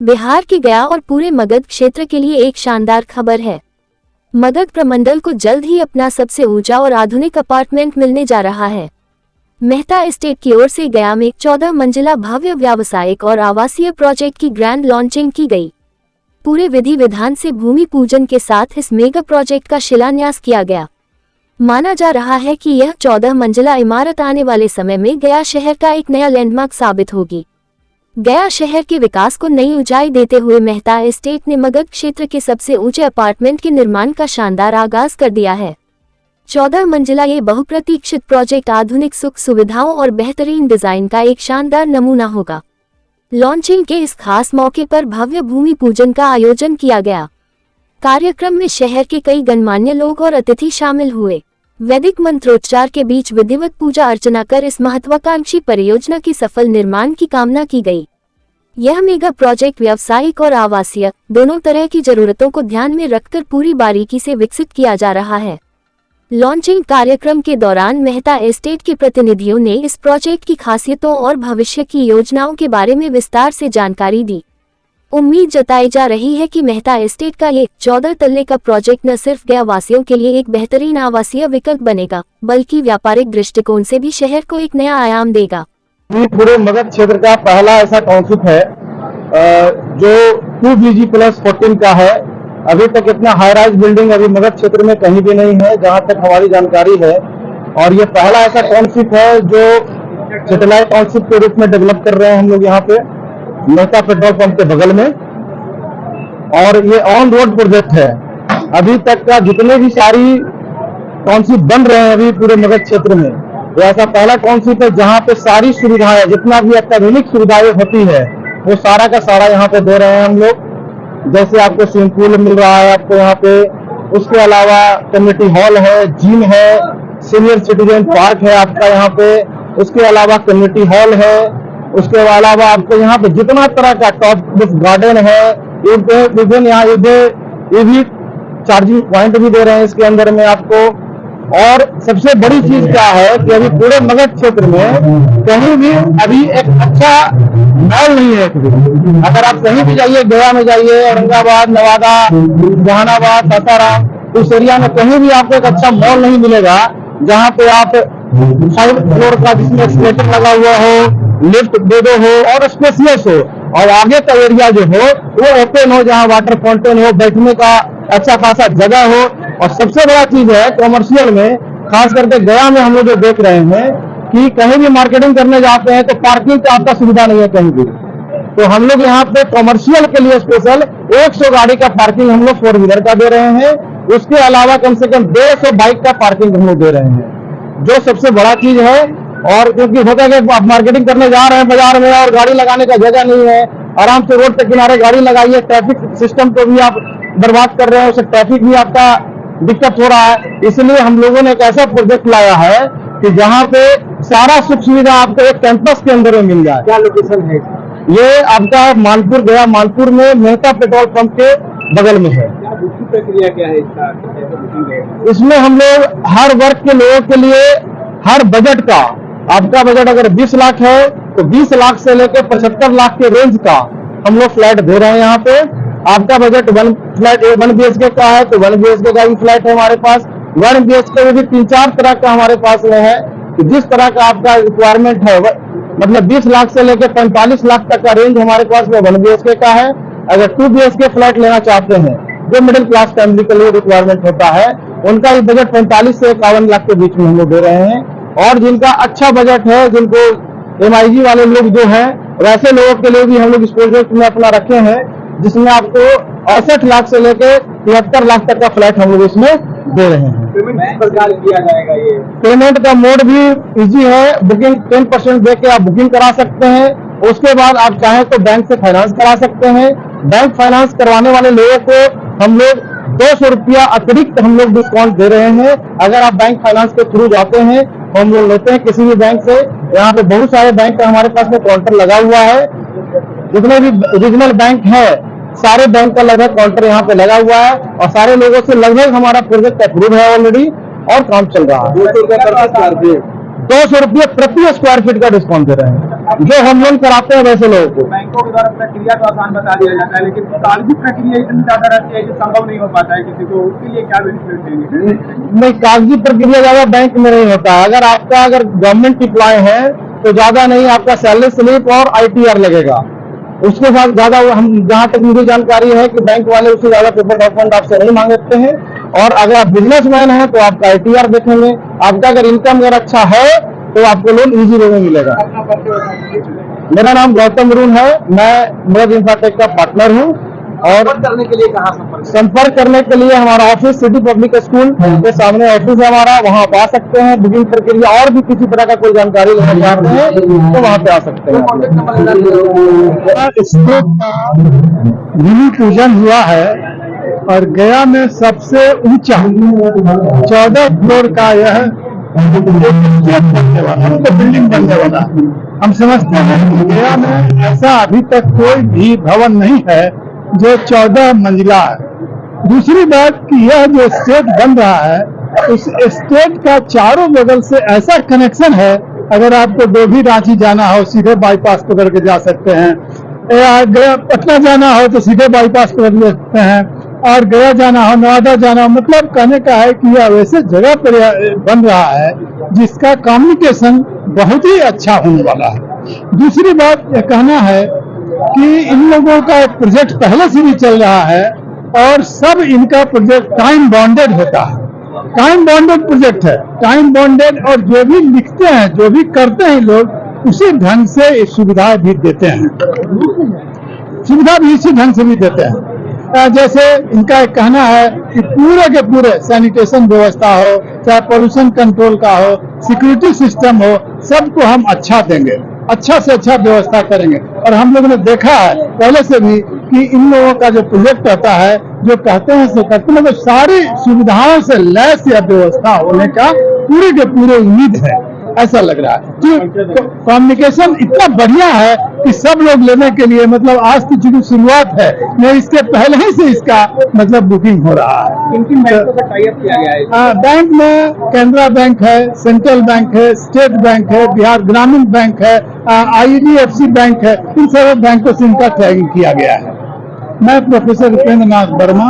बिहार के गया और पूरे मगध क्षेत्र के लिए एक शानदार खबर है। मगध प्रमंडल को जल्द ही अपना सबसे ऊंचा और आधुनिक अपार्टमेंट मिलने जा रहा है। मेहता एस्टेट की ओर से गया में 14 मंजिला भव्य व्यावसायिक और आवासीय प्रोजेक्ट की ग्रैंड लॉन्चिंग की गई। पूरे विधि विधान से भूमि पूजन के साथ इस मेगा प्रोजेक्ट का शिलान्यास किया गया। माना जा रहा है कि यह 14 मंजिला इमारत आने वाले समय में गया शहर का एक नया लैंडमार्क साबित होगी। गया शहर के विकास को नई ऊंचाई देते हुए मेहता एस्टेट ने मगध क्षेत्र के सबसे ऊंचे अपार्टमेंट के निर्माण का शानदार आगाज कर दिया है। 14 मंजिला ये बहुप्रतीक्षित प्रोजेक्ट आधुनिक सुख सुविधाओं और बेहतरीन डिजाइन का एक शानदार नमूना होगा। लॉन्चिंग के इस खास मौके पर भव्य भूमि पूजन का आयोजन किया गया। कार्यक्रम में शहर के कई गणमान्य लोग और अतिथि शामिल हुए। वैदिक मंत्रोच्चार के बीच विधिवत पूजा अर्चना कर इस महत्वाकांक्षी परियोजना की सफल निर्माण की कामना की गई। यह मेगा प्रोजेक्ट व्यावसायिक और आवासीय दोनों तरह की जरूरतों को ध्यान में रखकर पूरी बारीकी से विकसित किया जा रहा है। लॉन्चिंग कार्यक्रम के दौरान मेहता एस्टेट के प्रतिनिधियों ने इस प्रोजेक्ट की खासियतों और भविष्य की योजनाओं के बारे में विस्तार से जानकारी दी। उम्मीद जताई जा रही है कि मेहता एस्टेट का ये 14 तल्ले का प्रोजेक्ट न सिर्फ गया वासियों के लिए एक बेहतरीन आवासीय विकल्प बनेगा, बल्कि व्यापारिक दृष्टिकोण से भी शहर को एक नया आयाम देगा। पूरे मगध क्षेत्र का पहला ऐसा टाउनशिप है जो 2BG+14 का है। अभी तक इतना हाई राइज बिल्डिंग अभी मगध क्षेत्र में कहीं भी नहीं है, जहां तक हमारी जानकारी है। और ये पहला ऐसा टाउनशिप है जो सैटेलाइट टाउनशिप के रूप में डेवलप कर रहे हैं हम लोग यहाँ पे मेहता पेट्रोल पंप के बगल में। और ये ऑन रोड प्रोजेक्ट है। अभी तक का जितने भी सारी टाउनशिप बन रहे हैं अभी पूरे मगध क्षेत्र में, ये ऐसा पहला टाउनशिप है जहाँ पे सारी सुविधाएं, जितना भी अत्याधुनिक सुविधाएं होती है वो सारा का सारा यहाँ पे दे रहे हैं हम लोग। जैसे आपको स्विमिंग पूल मिल रहा है आपको यहाँ पे, उसके अलावा कम्युनिटी हॉल है, जिम है, सीनियर सिटीजन पार्क है आपका यहाँ पे, उसके अलावा कम्युनिटी हॉल है, उसके अलावा आपको यहाँ पे जितना तरह का टॉप गार्डन है, विभिन्न यहाँ ईवी चार्जिंग पॉइंट भी दे रहे हैं इसके अंदर में आपको। और सबसे बड़ी चीज क्या है कि अभी पूरे मगध क्षेत्र में कहीं भी अभी एक अच्छा मॉल नहीं है। अगर आप कहीं भी जाइए, गया में जाइए, औरंगाबाद, नवादा, जहानाबाद, सासाराम, उस एरिया में कहीं भी आपको एक अच्छा मॉल नहीं मिलेगा जहाँ पे आप 5 फ्लोर का जिसमें एस्केलेटर लगा हुआ हो, लिफ्ट बेडो हो और स्पेसियस हो, और आगे का एरिया जो हो वो ओपन हो, जहाँ वाटर फाउंटेन हो, बैठने का अच्छा खासा जगह हो। और सबसे बड़ा चीज है कॉमर्शियल में, खास करके गया में हम लोग जो देख रहे हैं कि कहीं भी मार्केटिंग करने जाते हैं तो पार्किंग का आपका सुविधा नहीं है कहीं भी। तो हम लोग यहाँ पे कॉमर्शियल के लिए स्पेशल 100 गाड़ी का पार्किंग हम लोग 4 व्हीलर का दे रहे हैं। उसके अलावा कम से कम 150 बाइक का पार्किंग हम लोग दे रहे हैं, जो सबसे बड़ा चीज है। और क्योंकि होता है कि आप मार्केटिंग करने जा रहे हैं बाजार में और गाड़ी लगाने का जगह नहीं है, आराम से रोड के किनारे गाड़ी लगाइए, ट्रैफिक सिस्टम को भी आप बर्बाद कर रहे हैं, उससे ट्रैफिक भी आपका दिक्कत हो रहा है। इसलिए हम लोगों ने एक ऐसा प्रोजेक्ट लाया है कि जहाँ पे सारा सुख सुविधा आपको एक कैंपस के अंदर में मिल जाए। क्या लोकेशन है? ये आपका मानपुर, गया मानपुर में मेहता पेट्रोल पंप के बगल में है। प्रक्रिया क्या है इसका? इसमें हम लोग हर वर्ग के लोगों के लिए हर बजट का, आपका बजट अगर 20 लाख है तो 20 लाख से लेकर 75 लाख के रेंज का हम लोग फ्लैट दे रहे हैं यहाँ पे। आपका बजट 1 BHK का है तो 1 BHK का भी फ्लैट है हमारे पास। 1 BHK में भी 3-4 तरह का हमारे पास में है कि जिस तरह का आपका रिक्वायरमेंट है, मतलब 20 लाख से लेकर 45 लाख तक का रेंज हमारे पास में 1 BHK का है। अगर 2 BHK फ्लैट लेना चाहते हैं, जो मिडिल क्लास फैमिली के लिए रिक्वायरमेंट होता है, उनका ये बजट 45 से 51 लाख के बीच में हम लोग दे रहे हैं। और जिनका अच्छा बजट है, जिनको MIG वाले लोग जो हैं, वैसे लोगों के लिए भी हम लोग इस प्रोजेक्ट में अपना रखे हैं, जिसमें आपको 68 लाख से लेकर 73 लाख तक का फ्लैट हम लोग इसमें दे रहे हैं। पेमेंट किस प्रकार किया जाएगा? ये पेमेंट का मोड भी इजी है। बुकिंग 10% दे के आप बुकिंग करा सकते हैं। उसके बाद आप चाहें तो बैंक से फाइनेंस करा सकते हैं। बैंक फाइनेंस करवाने वाले लोगों को हम लोग 200 रुपया अतिरिक्त हम लोग डिस्काउंट दे रहे हैं। अगर आप बैंक फाइनेंस के थ्रू जाते हैं, हम लोग लेते हैं किसी भी बैंक से। यहाँ पे बहुत सारे बैंक का हमारे पास में काउंटर लगा हुआ है। जितने भी रीजनल बैंक है, सारे बैंक का लगभग काउंटर यहाँ पे लगा हुआ है और सारे लोगों से लगभग हमारा प्रोजेक्ट अप्रूव है ऑलरेडी और काम चल रहा है। 200 रुपये प्रति स्क्वायर फीट का डिस्काउंट दे रहे हैं, जो होम लोन कराते हैं वैसे लोगों को। बैंकों के द्वारा प्रक्रिया तो आसान बता दिया जाता है, लेकिन कागजी प्रक्रिया इतनी ज्यादा रहती है कि संभव नहीं हो पाता है किसी को, उसके लिए क्या बेनिफिट देंगे? नहीं, कागजी प्रक्रिया ज्यादा बैंक में नहीं होता है। अगर गवर्नमेंट एम्प्लॉय है तो ज्यादा नहीं, आपका सैलरी स्लिप और ITR लगेगा। उसके साथ ज्यादा हम, जहां तक मुझे जानकारी है कि बैंक वाले उससे ज्यादा पेपर डॉक्यूमेंट आपसे नहीं मांगते हैं। और अगर आप बिजनेसमैन हैं तो आपका ITR देखेंगे। आपका अगर इनकम अगर अच्छा है तो आपको लोन इजी वे में मिलेगा। मेरा नाम गौतम अरुण है, मैं मगध इंफ्राटेक का पार्टनर हूँ। और करने के लिए कहाँ संपर्क करने के लिए हमारा ऑफिस सिटी पब्लिक स्कूल के सामने ऑफिस है हमारा, वहाँ आप आ सकते हैं। बुकिंग प्रक्रिया और भी किसी तरह का कोई जानकारी लेना चाहते हैं तो वहाँ पे आ सकते हैं। स्टेट का भूमि पूजन हुआ है और गया में सबसे ऊंचा 14 फ्लोर का यह बनने वाला, तो बिल्डिंग बनने वाला। हम समझते हैं कि गया में ऐसा अभी तक कोई भी भवन नहीं है जो 14 मंजिला है। दूसरी बात कि यह जो स्टेट बन रहा है, उस स्टेट का चारों बगल से ऐसा कनेक्शन है, अगर आपको डोभी रांची जाना हो सीधे बाईपास पकड़ के जा सकते हैं, या गया पटना जाना हो तो सीधे बाईपास पकड़ सकते हैं, और गया जाना हो, नवादा जाना हो। मतलब कहने का है कि यह वैसे जगह पर बन रहा है जिसका कम्युनिकेशन बहुत ही अच्छा होने वाला है। दूसरी बात यह कहना है कि इन लोगों का एक प्रोजेक्ट पहले से भी चल रहा है और सब इनका प्रोजेक्ट टाइम बॉन्डेड होता है। टाइम बॉन्डेड प्रोजेक्ट है, टाइम बॉन्डेड, और जो भी लिखते हैं, जो भी करते हैं लोग, उसी ढंग से सुविधा भी देते हैं, सुविधा भी इसी ढंग से भी देते हैं। जैसे इनका एक कहना है कि पूरे के पूरे सैनिटेशन व्यवस्था हो, चाहे पोल्यूशन कंट्रोल का हो, सिक्योरिटी सिस्टम हो, सबको हम अच्छा देंगे, अच्छा से अच्छा व्यवस्था करेंगे। और हम लोगों ने देखा है पहले से भी कि इन लोगों का जो प्रोजेक्ट होता है, जो कहते हैं सो करते, मतलब सारी सुविधाओं से लैस या व्यवस्था होने का पूरे के पूरे उम्मीद है, ऐसा लग रहा है। कम्युनिकेशन इतना बढ़िया है कि सब लोग लेने के लिए, मतलब आज की चूंकि शुरुआत है, नहीं इसके पहले ही से इसका मतलब बुकिंग हो रहा है। किन बैंकों का टाई अप किया गया है? बैंक में कैनरा बैंक है, सेंट्रल बैंक है, स्टेट बैंक है, बिहार ग्रामीण बैंक है, IDFC बैंक है, इन सभी बैंकों से इनका टैगिंग किया गया है। मैं प्रोफेसर उपेंद्र नाथ वर्मा,